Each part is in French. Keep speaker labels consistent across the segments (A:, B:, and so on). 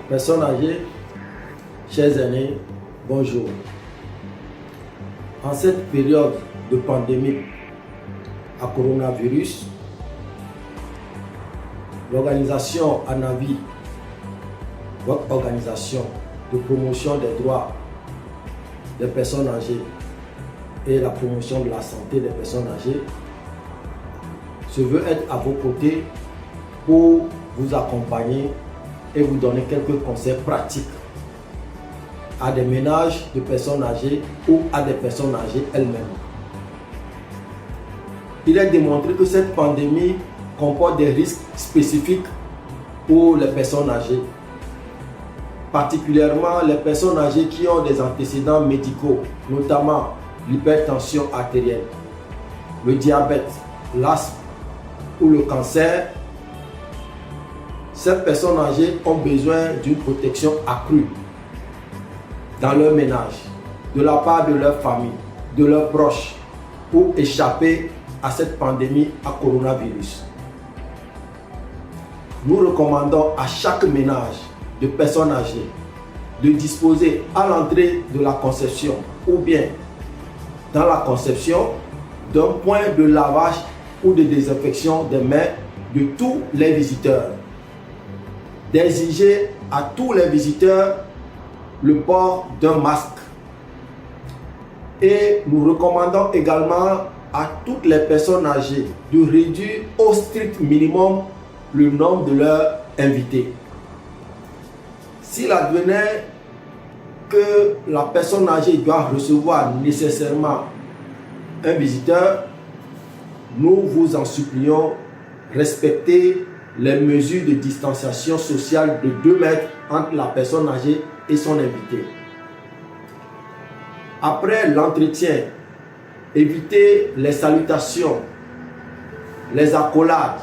A: Personnes âgées, chers aînés, bonjour. En cette période de pandémie à coronavirus, l'organisation ANAVI, votre organisation de promotion des droits des personnes âgées et la promotion de la santé des personnes âgées, se veut être à vos côtés pour vous accompagner et vous donner quelques conseils pratiques à des ménages de personnes âgées ou à des personnes âgées elles-mêmes. Il est démontré que cette pandémie comporte des risques spécifiques pour les personnes âgées, particulièrement les personnes âgées qui ont des antécédents médicaux, notamment l'hypertension artérielle, le diabète, l'asthme ou le cancer. Ces personnes âgées ont besoin d'une protection accrue dans leur ménage, de la part de leur famille, de leurs proches, pour échapper à cette pandémie à coronavirus. Nous recommandons à chaque ménage de personnes âgées de disposer à l'entrée de la conception ou bien dans la conception d'un point de lavage ou de désinfection des mains de tous les visiteurs. D'exiger à tous les visiteurs le port d'un masque. Et nous recommandons également à toutes les personnes âgées de réduire au strict minimum le nombre de leurs invités. S'il advenait que la personne âgée doit recevoir nécessairement un visiteur, nous vous en supplions, respectez les mesures de distanciation sociale de 2 mètres entre la personne âgée et son invité. Après l'entretien, évitez les salutations, les accolades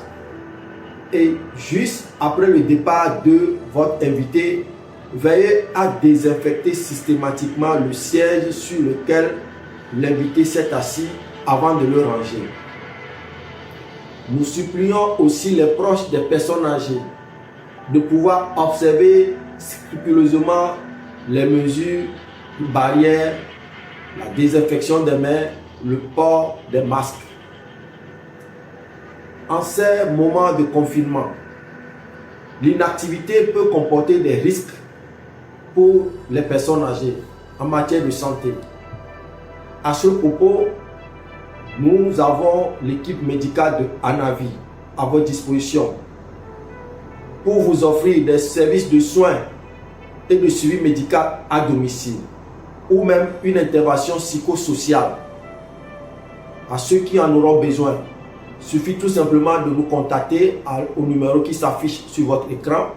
A: et juste après le départ de votre invité, veillez à désinfecter systématiquement le siège sur lequel l'invité s'est assis avant de le ranger. Nous supplions aussi les proches des personnes âgées de pouvoir observer scrupuleusement les mesures barrières, la désinfection des mains, le port des masques. En ces moments de confinement, l'inactivité peut comporter des risques pour les personnes âgées en matière de santé. À ce propos, nous avons l'équipe médicale de ANAVI à votre disposition pour vous offrir des services de soins et de suivi médical à domicile ou même une intervention psychosociale. À ceux qui en auront besoin, il suffit tout simplement de nous contacter au numéro qui s'affiche sur votre écran.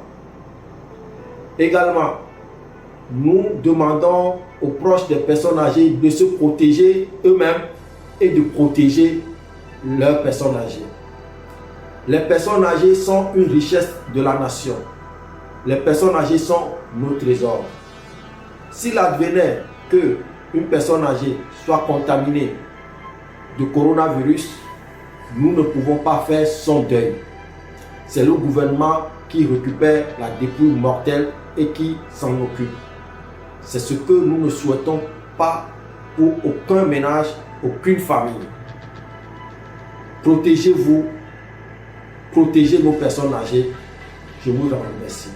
A: Également, nous demandons aux proches des personnes âgées de se protéger eux-mêmes et de protéger leurs personnes âgées. Les personnes âgées sont une richesse de la nation. Les personnes âgées sont nos trésors. S'il advenait qu'une personne âgée soit contaminée de coronavirus, nous ne pouvons pas faire son deuil. C'est le gouvernement qui récupère la dépouille mortelle et qui s'en occupe. C'est ce que nous ne souhaitons pas pour aucun ménage, aucune famille. Protégez-vous, protégez nos personnes âgées. Je vous en remercie.